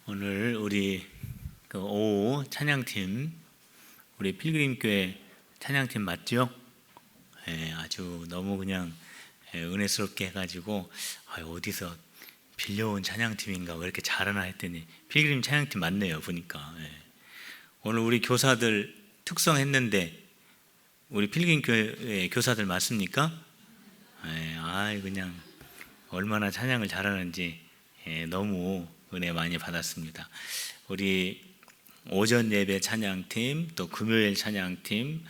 오늘 우리 오후 찬양팀, 우리 필그림교회 찬양팀 맞죠? 아주 너무 그냥 은혜스럽게 해가지고 어디서 빌려온 찬양팀인가 왜 이렇게 잘하나 했더니 필그림 찬양팀 맞네요 보니까. 오늘 우리 교사들 특성했는데 우리 필그림교회 교사들 맞습니까? 그냥 얼마나 찬양을 잘하는지 너무 은혜 많이 받았습니다. 우리 오전 예배 찬양팀, 또 금요일 찬양팀,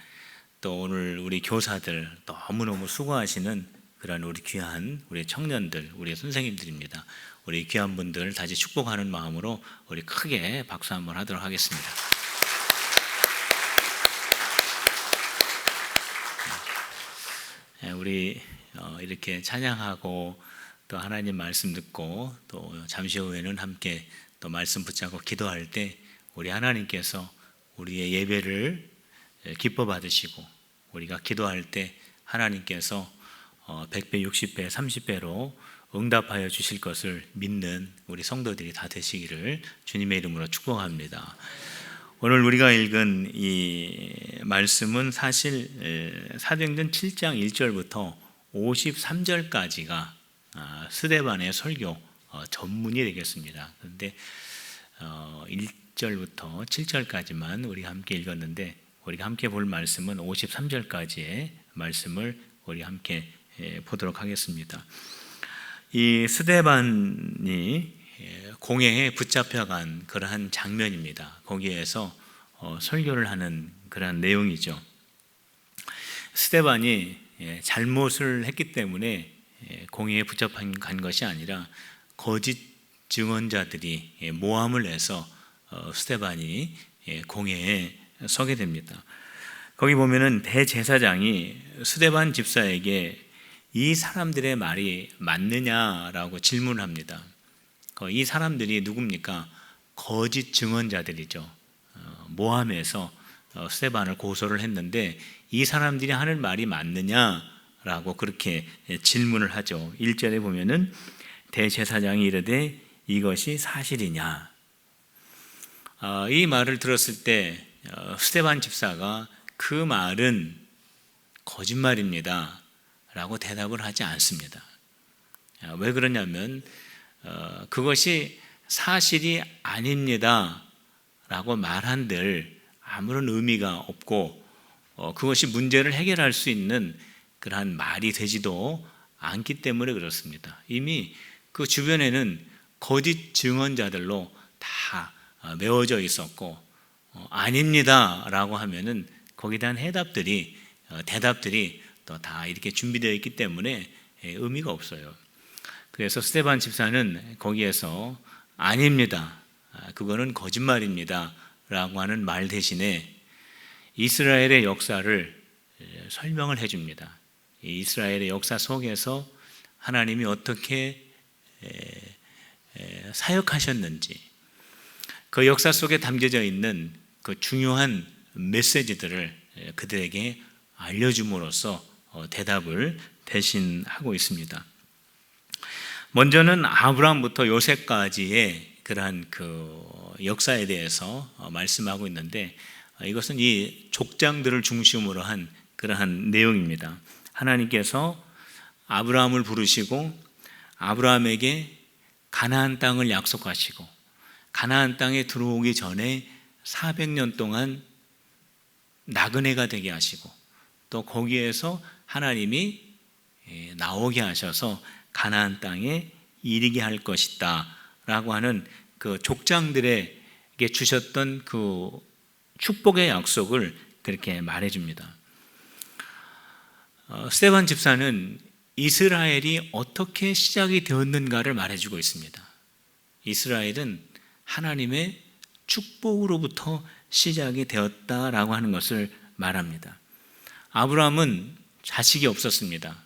또 오늘 우리 교사들 너무너무 수고하시는 그런 우리 귀한 우리 청년들, 우리 선생님들입니다. 우리 귀한 분들 다시 축복하는 마음으로 우리 크게 박수 한번 하도록 하겠습니다. 우리 이렇게 찬양하고 또 하나님 말씀 듣고 또 잠시 후에는 함께 또 말씀 붙잡고 기도할 때 우리 하나님께서 우리의 예배를 기뻐 받으시고 우리가 기도할 때 하나님께서 100배, 60배, 30배로 응답하여 주실 것을 믿는 우리 성도들이 다 되시기를 주님의 이름으로 축복합니다. 오늘 우리가 읽은 이 말씀은 사실 사도행전 7장 1절부터 53절까지가 스데반의 설교 전문이 되겠습니다. 그런데 1절부터 7절까지만 우리가 함께 읽었는데 우리가 함께 볼 말씀은 53절까지의 말씀을 우리 함께 보도록 하겠습니다. 이 스데반이 공회에 붙잡혀간 그러한 장면입니다. 거기에서 설교를 하는 그러한 내용이죠. 스데반이 잘못을 했기 때문에 공회에 붙잡혀간 것이 아니라 거짓 증언자들이 모함을 해서 스데반이 공회에 서게 됩니다. 거기 보면은 대제사장이 스데반 집사에게 이 사람들의 말이 맞느냐라고 질문을 합니다. 이 사람들이 누굽니까? 거짓 증언자들이죠. 모함해서 스데반을 고소를 했는데 이 사람들이 하는 말이 맞느냐라고 그렇게 질문을 하죠. 1절에 보면은 대제사장이 이르되 이것이 사실이냐. 이 말을 들었을 때 스데반 집사가 그 말은 거짓말입니다 라고 대답을 하지 않습니다. 왜 그러냐면 그것이 사실이 아닙니다 라고 말한들 아무런 의미가 없고 그것이 문제를 해결할 수 있는 그러한 말이 되지도 않기 때문에 그렇습니다. 이미 그 주변에는 거짓 증언자들로 다 메워져 있었고 아닙니다 라고 하면은 거기에 대한 대답들이 또 다 이렇게 준비되어 있기 때문에 의미가 없어요. 그래서 스데반 집사는 거기에서 아닙니다, 그거는 거짓말입니다 라고 하는 말 대신에 이스라엘의 역사를 설명을 해줍니다. 이스라엘의 역사 속에서 하나님이 어떻게 사역하셨는지 그 역사 속에 담겨져 있는 그 중요한 메시지들을 그들에게 알려줌으로써 대답을 대신하고 있습니다. 먼저는 아브라함부터 요셉까지의 그러한 그 역사에 대해서 말씀하고 있는데 이것은 이 족장들을 중심으로 한 그러한 내용입니다. 하나님께서 아브라함을 부르시고 아브라함에게 가나안 땅을 약속하시고 가나안 땅에 들어오기 전에 400년 동안 나그네가 되게 하시고 또 거기에서 하나님이 나오게 하셔서 가나안 땅에 이르게 할 것이다 라고 하는 그 족장들에게 주셨던 그 축복의 약속을 그렇게 말해줍니다. 스데반 집사는 이스라엘이 어떻게 시작이 되었는가를 말해주고 있습니다. 이스라엘은 하나님의 축복으로부터 시작이 되었다라고 하는 것을 말합니다. 아브라함은 자식이 없었습니다.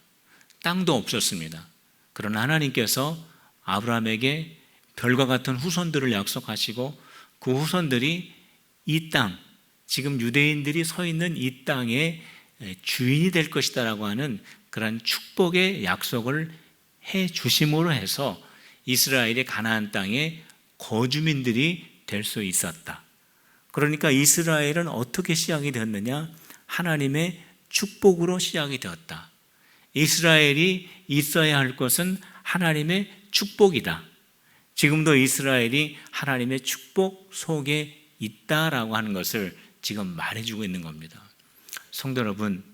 땅도 없었습니다. 그러나 하나님께서 아브라함에게 별과 같은 후손들을 약속하시고 그 후손들이 이 땅, 지금 유대인들이 서 있는 이 땅의 주인이 될 것이다 라고 하는 그런 축복의 약속을 해 주심으로 해서 이스라엘이 가나안 땅에 거주민들이 될 수 있었다. 그러니까 이스라엘은 어떻게 시작이 되었느냐? 하나님의 축복으로 시작이 되었다. 이스라엘이 있어야 할 것은 하나님의 축복이다. 지금도 이스라엘이 하나님의 축복 속에 있다라고 하는 것을 지금 말해주고 있는 겁니다. 성도 여러분,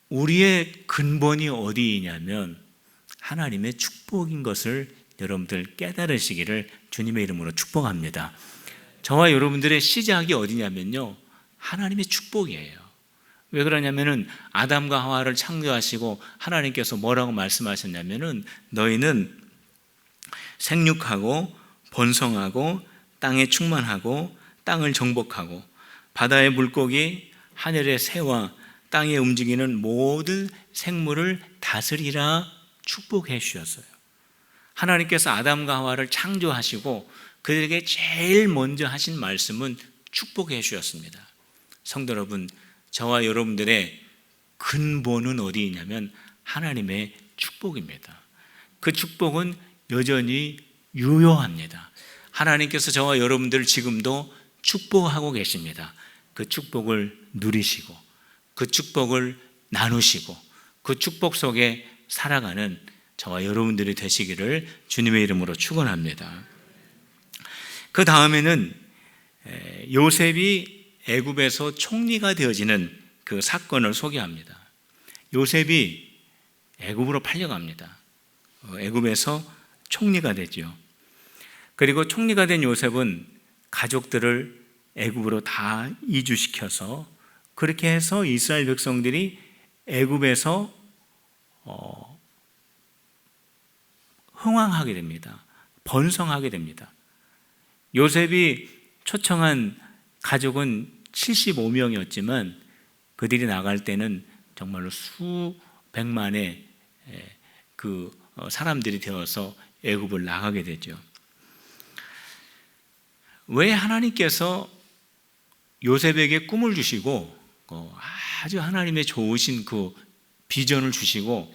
우리의 근본이 어디이냐면 하나님의 축복인 것을 여러분들 깨달으시기를 주님의 이름으로 축복합니다. 저와 여러분들의 시작이 어디냐면요, 하나님의 축복이에요. 왜 그러냐면은 아담과 하와를 창조하시고 하나님께서 뭐라고 말씀하셨냐면은 너희는 생육하고 번성하고 땅에 충만하고 땅을 정복하고 바다의 물고기, 하늘의 새와 땅에 움직이는 모든 생물을 다스리라 축복해 주셨어요. 하나님께서 아담과 하와를 창조하시고 그들에게 제일 먼저 하신 말씀은 축복해 주셨습니다. 성도 여러분, 저와 여러분들의 근본은 어디 있냐면 하나님의 축복입니다. 그 축복은 여전히 유효합니다. 하나님께서 저와 여러분들을 지금도 축복하고 계십니다. 그 축복을 누리시고 그 축복을 나누시고 그 축복 속에 살아가는 저와 여러분들이 되시기를 주님의 이름으로 축원합니다. 그 다음에는 요셉이 애굽에서 총리가 되어지는 그 사건을 소개합니다. 요셉이 애굽으로 팔려갑니다. 애굽에서 총리가 되죠. 그리고 총리가 된 요셉은 가족들을 애굽으로 다 이주시켜서 그렇게 해서 이스라엘 백성들이 애굽에서 흥왕하게 됩니다. 번성하게 됩니다. 요셉이 초청한 가족은 75명이었지만 그들이 나갈 때는 정말로 수백만의 그 사람들이 되어서 애굽을 나가게 되죠. 왜 하나님께서 요셉에게 꿈을 주시고 아주 하나님의 좋으신 그 비전을 주시고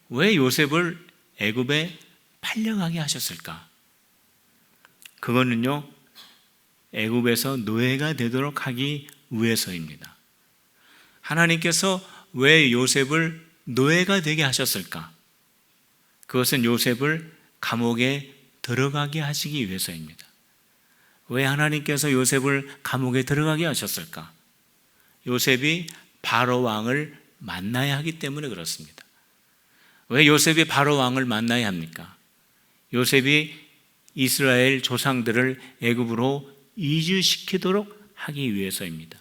왜 요셉을 애굽에 팔려가게 하셨을까? 그거는요, 애굽에서 노예가 되도록 하기 위해서입니다. 하나님께서 왜 요셉을 노예가 되게 하셨을까? 그것은 요셉을 감옥에 들어가게 하시기 위해서입니다. 왜 하나님께서 요셉을 감옥에 들어가게 하셨을까? 요셉이 바로 왕을 만나야 하기 때문에 그렇습니다. 왜 요셉이 바로 왕을 만나야 합니까? 요셉이 이스라엘 조상들을 애굽으로 이주시키도록 하기 위해서입니다.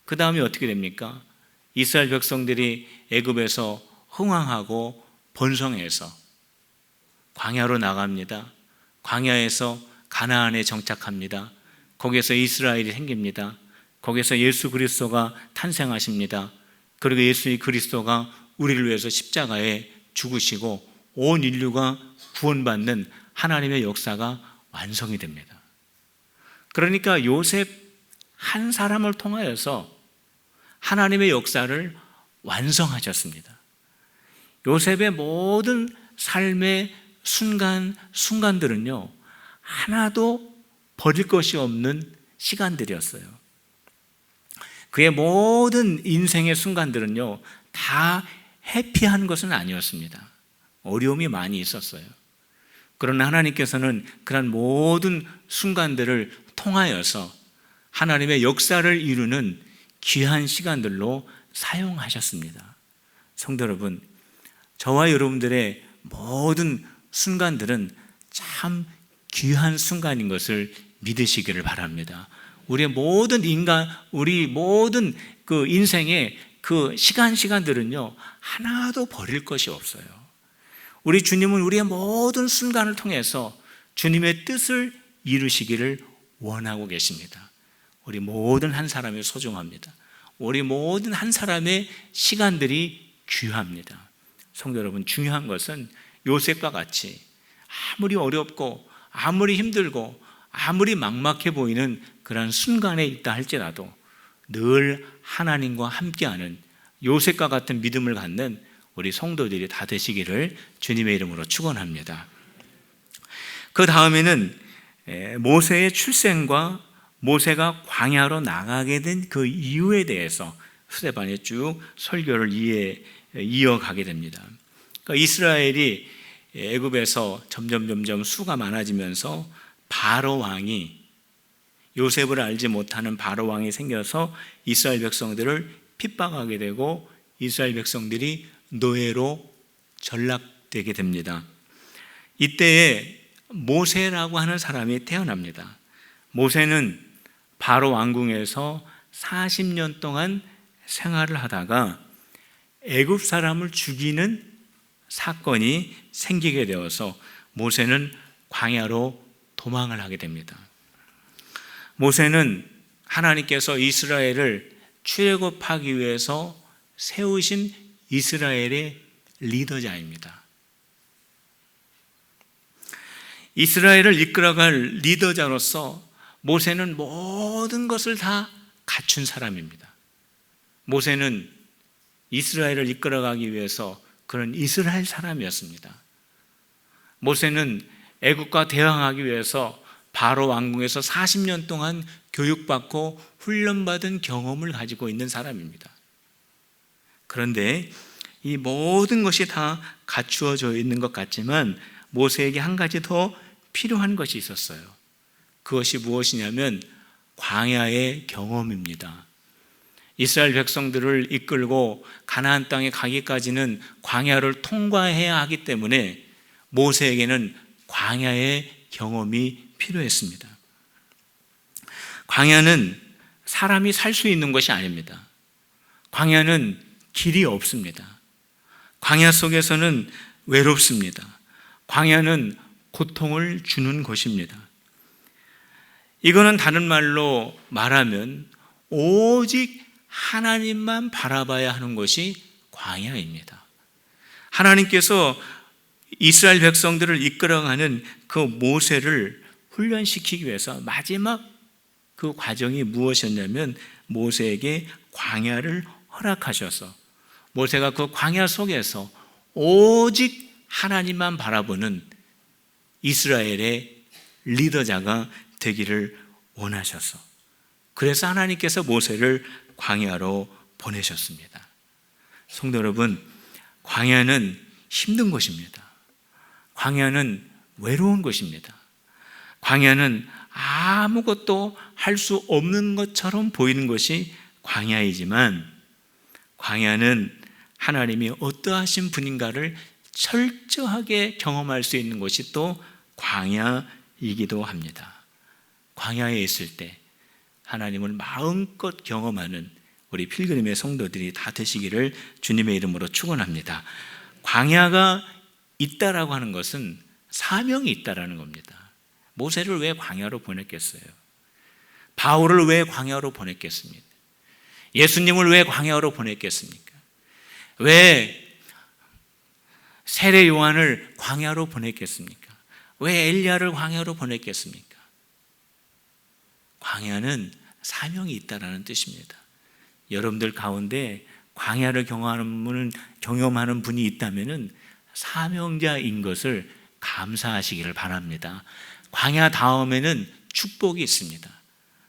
그 다음에 어떻게 됩니까? 이스라엘 백성들이 애굽에서 흥왕하고 번성해서 광야로 나갑니다. 광야에서 가나안에 정착합니다. 거기에서 이스라엘이 생깁니다. 거기에서 예수 그리스도가 탄생하십니다. 그리고 예수 그리스도가 우리를 위해서 십자가에 죽으시고 온 인류가 구원받는 하나님의 역사가 완성이 됩니다. 그러니까 요셉 한 사람을 통하여서 하나님의 역사를 완성하셨습니다. 요셉의 모든 삶의 순간들은요, 하나도 버릴 것이 없는 시간들이었어요. 그의 모든 인생의 순간들은요, 다 해피한 것은 아니었습니다. 어려움이 많이 있었어요. 그러나 하나님께서는 그런 모든 순간들을 통하여서 하나님의 역사를 이루는 귀한 시간들로 사용하셨습니다. 성도 여러분, 저와 여러분들의 모든 순간들은 참 귀한 순간인 것을 믿으시기를 바랍니다. 우리 모든 그 인생의 그 시간들은요, 하나도 버릴 것이 없어요. 우리 주님은 우리의 모든 순간을 통해서 주님의 뜻을 이루시기를 원하고 계십니다. 우리 모든 한 사람이 소중합니다. 우리 모든 한 사람의 시간들이 귀합니다. 성도 여러분, 중요한 것은 요셉과 같이 아무리 어렵고 아무리 힘들고 아무리 막막해 보이는 그런 순간에 있다 할지라도 늘 하나님과 함께하는 요셉과 같은 믿음을 갖는 우리 성도들이 다 되시기를 주님의 이름으로 축원합니다. 그 다음에는 모세의 출생과 모세가 광야로 나가게 된 그 이유에 대해서 스데반이 쭉 설교를 이어가게 됩니다. 그러니까 이스라엘이 애굽에서 점점 수가 많아지면서 바로 왕이, 요셉을 알지 못하는 바로 왕이 생겨서 이스라엘 백성들을 핍박하게 되고 이스라엘 백성들이 노예로 전락되게 됩니다. 이때에 모세라고 하는 사람이 태어납니다. 모세는 바로 왕궁에서 40년 동안 생활을 하다가 애굽 사람을 죽이는 사건이 생기게 되어서 모세는 광야로 도망을 하게 됩니다. 모세는 하나님께서 이스라엘을 출애굽하기 위해서 세우신 이스라엘의 리더자입니다. 이스라엘을 이끌어갈 리더자로서 모세는 모든 것을 다 갖춘 사람입니다. 모세는 이스라엘을 이끌어가기 위해서 그런 이스라엘 사람이었습니다. 모세는 애국과 대항하기 위해서 바로 왕궁에서 40년 동안 교육받고 훈련받은 경험을 가지고 있는 사람입니다. 그런데 이 모든 것이 다 갖추어져 있는 것 같지만 모세에게 한 가지 더 필요한 것이 있었어요. 그것이 무엇이냐면 광야의 경험입니다. 이스라엘 백성들을 이끌고 가나안 땅에 가기까지는 광야를 통과해야 하기 때문에 모세에게는 광야의 경험이 필요했습니다. 광야는 사람이 살 수 있는 것이 아닙니다. 광야는 길이 없습니다. 광야 속에서는 외롭습니다. 광야는 고통을 주는 곳입니다. 이거는 다른 말로 말하면 오직 하나님만 바라봐야 하는 것이 광야입니다. 하나님께서 이스라엘 백성들을 이끌어가는 그 모세를 훈련시키기 위해서 마지막 그 과정이 무엇이었냐면 모세에게 광야를 허락하셔서 모세가 그 광야 속에서 오직 하나님만 바라보는 이스라엘의 리더자가 되기를 원하셔서, 그래서 하나님께서 모세를 광야로 보내셨습니다. 성도 여러분, 광야는 힘든 곳입니다. 광야는 외로운 곳입니다. 광야는 아무것도 할 수 없는 것처럼 보이는 것이 광야이지만 광야는 하나님이 어떠하신 분인가를 철저하게 경험할 수 있는 것이 또 광야이기도 합니다. 광야에 있을 때 하나님을 마음껏 경험하는 우리 필그림의 성도들이 다 되시기를 주님의 이름으로 축원합니다. 광야가 있다라고 하는 것은 사명이 있다라는 겁니다. 모세를 왜 광야로 보냈겠어요? 바울을 왜 광야로 보냈겠습니까? 예수님을 왜 광야로 보냈겠습니까? 왜 세례 요한을 광야로 보냈겠습니까? 왜 엘리야를 광야로 보냈겠습니까? 광야는 사명이 있다라는 뜻입니다. 여러분들 가운데 광야를 경험하는 분이 있다면 사명자인 것을 감사하시기를 바랍니다. 광야 다음에는 축복이 있습니다.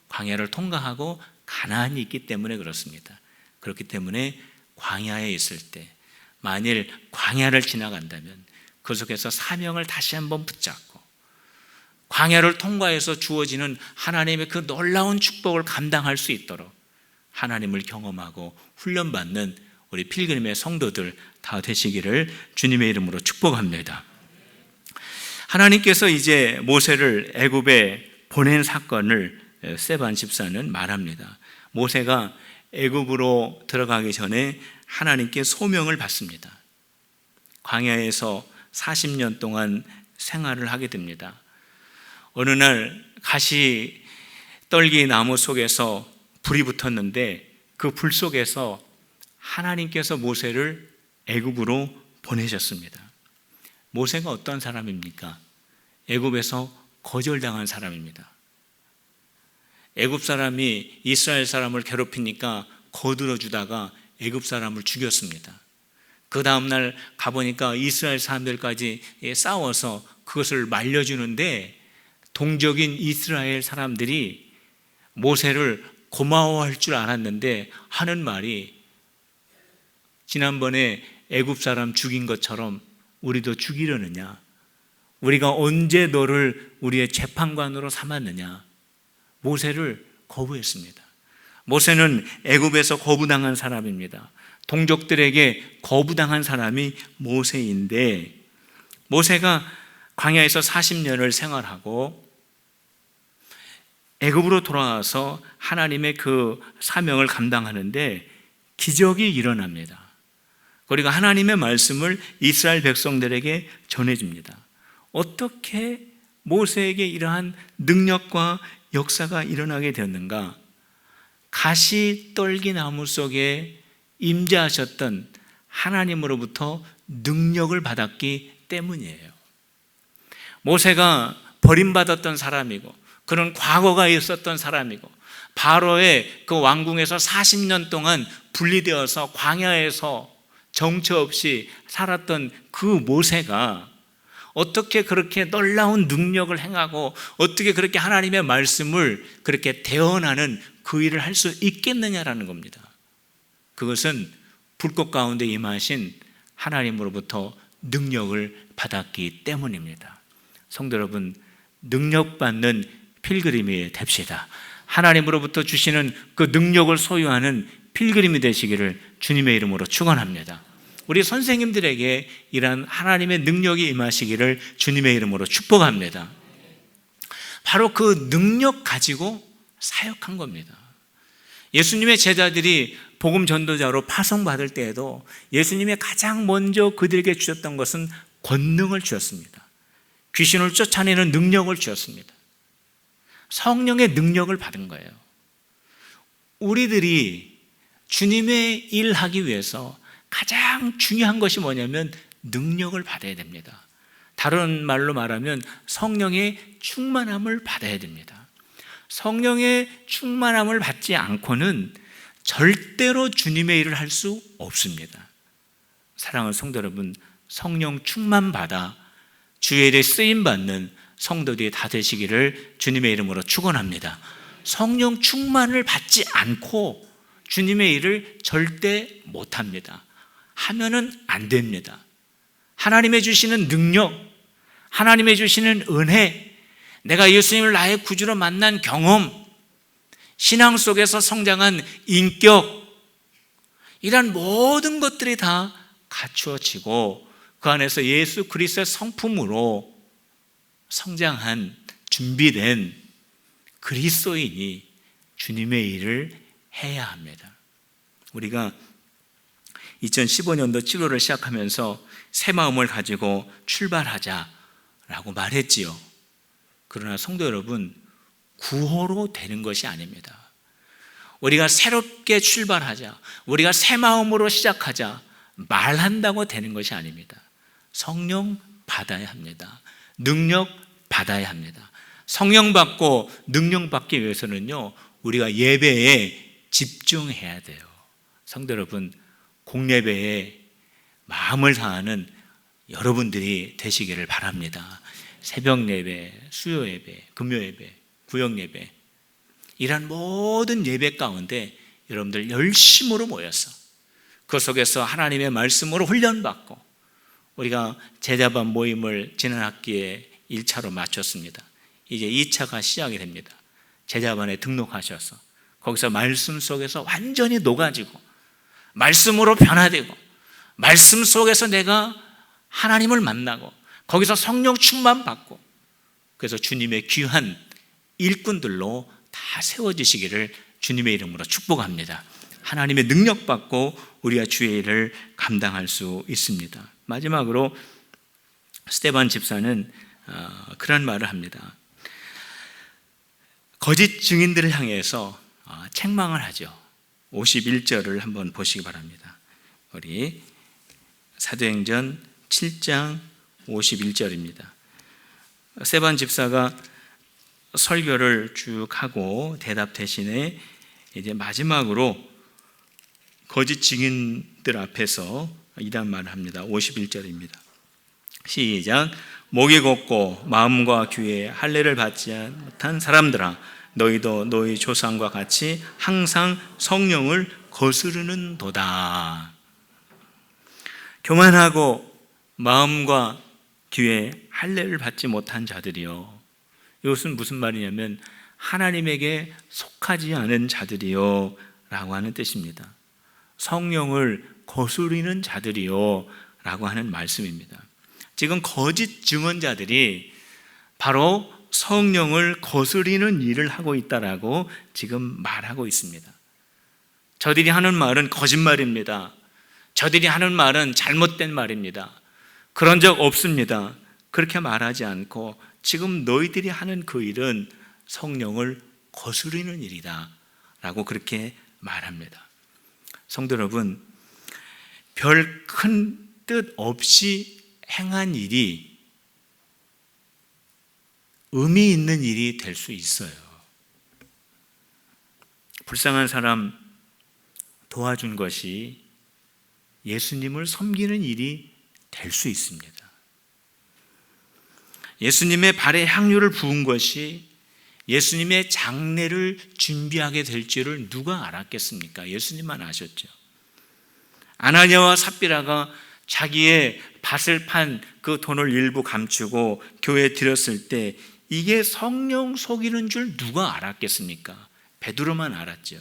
광야를 통과하고 가나안이 있기 때문에 그렇습니다. 그렇기 때문에 광야에 있을 때 만일 광야를 지나간다면 그 속에서 사명을 다시 한번 붙잡고 광야를 통과해서 주어지는 하나님의 그 놀라운 축복을 감당할 수 있도록 하나님을 경험하고 훈련받는 우리 필그림의 성도들 다 되시기를 주님의 이름으로 축복합니다. 하나님께서 이제 모세를 애굽에 보낸 사건을 스데반 집사는 말합니다. 모세가 애굽으로 들어가기 전에 하나님께 소명을 받습니다. 광야에서 40년 동안 생활을 하게 됩니다. 어느 날 가시 떨기 나무 속에서 불이 붙었는데 그 불 속에서 하나님께서 모세를 애굽으로 보내셨습니다. 모세가 어떤 사람입니까? 애굽에서 거절당한 사람입니다. 애굽 사람이 이스라엘 사람을 괴롭히니까 거들어주다가 애굽 사람을 죽였습니다. 그 다음날 가보니까 이스라엘 사람들까지 싸워서 그것을 말려주는데 동족인 이스라엘 사람들이 모세를 고마워할 줄 알았는데 하는 말이 지난번에 애굽 사람 죽인 것처럼 우리도 죽이려느냐? 우리가 언제 너를 우리의 재판관으로 삼았느냐? 모세를 거부했습니다. 모세는 애굽에서 거부당한 사람입니다. 동족들에게 거부당한 사람이 모세인데, 모세가 광야에서 40년을 생활하고 애굽으로 돌아와서 하나님의 그 사명을 감당하는데 기적이 일어납니다. 그리고 하나님의 말씀을 이스라엘 백성들에게 전해줍니다. 어떻게 모세에게 이러한 능력과 역사가 일어나게 되었는가? 가시떨기나무 속에 임재하셨던 하나님으로부터 능력을 받았기 때문이에요. 모세가 버림받았던 사람이고 그런 과거가 있었던 사람이고 바로의 그 왕궁에서 40년 동안 분리되어서 광야에서 정처 없이 살았던 그 모세가 어떻게 그렇게 놀라운 능력을 행하고 어떻게 그렇게 하나님의 말씀을 그렇게 대언하는 그 일을 할 수 있겠느냐라는 겁니다. 그것은 불꽃 가운데 임하신 하나님으로부터 능력을 받았기 때문입니다. 성도 여러분, 능력받는 필그림이 됩시다. 하나님으로부터 주시는 그 능력을 소유하는 필그림이 되시기를 주님의 이름으로 축원합니다. 우리 선생님들에게 이러한 하나님의 능력이 임하시기를 주님의 이름으로 축복합니다. 바로 그 능력 가지고 사역한 겁니다. 예수님의 제자들이 복음 전도자로 파송받을 때에도 예수님이 가장 먼저 그들에게 주셨던 것은 권능을 주셨습니다. 귀신을 쫓아내는 능력을 주셨습니다. 성령의 능력을 받은 거예요. 우리들이 주님의 일하기 위해서 가장 중요한 것이 뭐냐면 능력을 받아야 됩니다. 다른 말로 말하면 성령의 충만함을 받아야 됩니다. 성령의 충만함을 받지 않고는 절대로 주님의 일을 할 수 없습니다. 사랑하는 성도 여러분, 성령 충만 받아 주의 일에 쓰임받는 성도들이 다 되시기를 주님의 이름으로 축원합니다. 성령 충만을 받지 않고 주님의 일을 절대 못합니다. 하면은 안 됩니다. 하나님의 주시는 능력, 하나님의 주시는 은혜, 내가 예수님을 나의 구주로 만난 경험, 신앙 속에서 성장한 인격, 이런 모든 것들이 다 갖추어지고 그 안에서 예수 그리스도의 성품으로 성장한 준비된 그리스도인이 주님의 일을 해야 합니다. 우리가 2015년도 7월을 시작하면서 새 마음을 가지고 출발하자라고 말했지요. 그러나 성도 여러분, 구호로 되는 것이 아닙니다. 우리가 새롭게 출발하자, 우리가 새 마음으로 시작하자 말한다고 되는 것이 아닙니다. 성령 받아야 합니다. 능력 받아야 합니다. 성령 받고 능력 받기 위해서는요, 우리가 예배에 집중해야 돼요. 성도 여러분, 공예배에 마음을 다하는 여러분들이 되시기를 바랍니다. 새벽 예배, 수요 예배, 금요 예배, 구역 예배, 이런 모든 예배 가운데 여러분들 열심으로 모여서 그 속에서 하나님의 말씀으로 훈련받고, 우리가 제자반 모임을 지난 학기에 1차로 마쳤습니다. 이제 2차가 시작이 됩니다. 제자반에 등록하셔서 거기서 말씀 속에서 완전히 녹아지고 말씀으로 변화되고 말씀 속에서 내가 하나님을 만나고 거기서 성령 충만 받고, 그래서 주님의 귀한 일꾼들로 다 세워지시기를 주님의 이름으로 축복합니다. 하나님의 능력 받고 우리가 주의 일을 감당할 수 있습니다. 마지막으로 스데반 집사는 그런 말을 합니다. 거짓 증인들을 향해서 책망을 하죠. 51절을 한번 보시기 바랍니다. 우리 사도행전 7장 51절입니다. 스데반 집사가 설교를 쭉 하고 대답 대신에 이제 마지막으로 거짓 증인들 앞에서 이런 말을 합니다. 51절입니다. 시작. 목이 곧고 마음과 귀에 할례를 받지 못한 사람들아, 너희도 너희 조상과 같이 항상 성령을 거스르는도다. 교만하고 마음과 귀에 할례를 받지 못한 자들이요. 이것은 무슨 말이냐면 하나님에게 속하지 않은 자들이요 라고 하는 뜻입니다. 성령을 거스르는 자들이요 라고 하는 말씀입니다. 지금 거짓 증언자들이 바로 성령을 거스르는 일을 하고 있다라고 지금 말하고 있습니다. 저들이 하는 말은 거짓말입니다. 저들이 하는 말은 잘못된 말입니다. 그런 적 없습니다. 그렇게 말하지 않고 지금 너희들이 하는 그 일은 성령을 거스르는 일이다 라고 그렇게 말합니다. 성도 여러분, 별 큰 뜻 없이 행한 일이 의미 있는 일이 될 수 있어요. 불쌍한 사람 도와준 것이 예수님을 섬기는 일이 될 수 있습니다. 예수님의 발에 향유를 부은 것이 예수님의 장례를 준비하게 될 줄을 누가 알았겠습니까? 예수님만 아셨죠. 아나니아와 삽비라가 자기의 밭을 판 그 돈을 일부 감추고 교회에 드렸을 때 이게 성령 속이는 줄 누가 알았겠습니까? 베드로만 알았죠.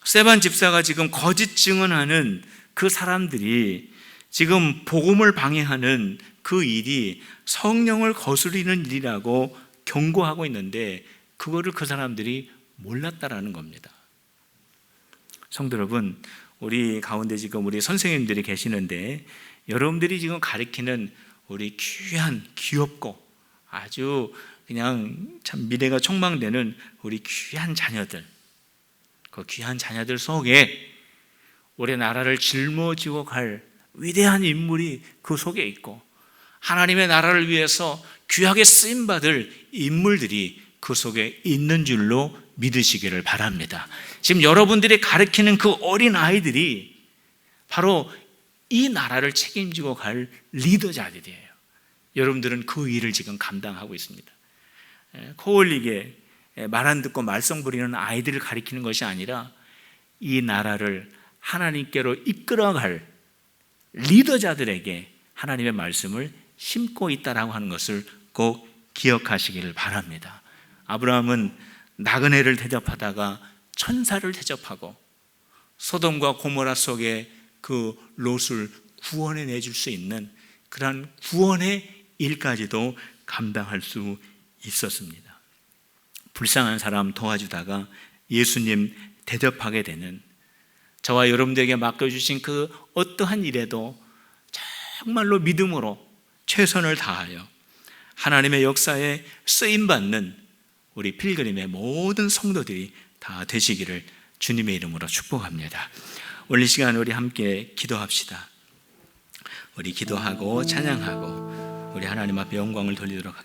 스데반 집사가 지금 거짓 증언하는 그 사람들이 지금 복음을 방해하는 그 일이 성령을 거스르는 일이라고 경고하고 있는데 그거를 그 사람들이 몰랐다라는 겁니다. 성도 여러분, 우리 가운데 지금 우리 선생님들이 계시는데 여러분들이 지금 가르치는 우리 귀한, 귀엽고 아주 그냥 참 미래가 촉망되는 우리 귀한 자녀들, 그 귀한 자녀들 속에 우리 나라를 짊어지고 갈 위대한 인물이 그 속에 있고 하나님의 나라를 위해서 귀하게 쓰임받을 인물들이 그 속에 있는 줄로 믿으시기를 바랍니다. 지금 여러분들이 가르치는 그 어린 아이들이 바로 이 나라를 책임지고 갈 리더자들이에요. 여러분들은 그 일을 지금 감당하고 있습니다. 코 올리게 말 안 듣고 말썽 부리는 아이들을 가리키는 것이 아니라 이 나라를 하나님께로 이끌어갈 리더자들에게 하나님의 말씀을 심고 있다라고 하는 것을 꼭 기억하시기를 바랍니다. 아브라함은 나그네를 대접하다가 천사를 대접하고 소돔과 고모라 속에 그 롯을 구원해 내줄 수 있는 그러한 구원의 일까지도 감당할 수 있었습니다. 불쌍한 사람 도와주다가 예수님 대접하게 되는 저와 여러분들에게 맡겨주신 그 어떠한 일에도 정말로 믿음으로 최선을 다하여 하나님의 역사에 쓰임받는 우리 필그림의 모든 성도들이 다 되시기를 주님의 이름으로 축복합니다. 오늘 이 시간 우리 함께 기도합시다. 우리 기도하고 찬양하고 우리 하나님 앞에 영광을 돌리도록 하겠습니다.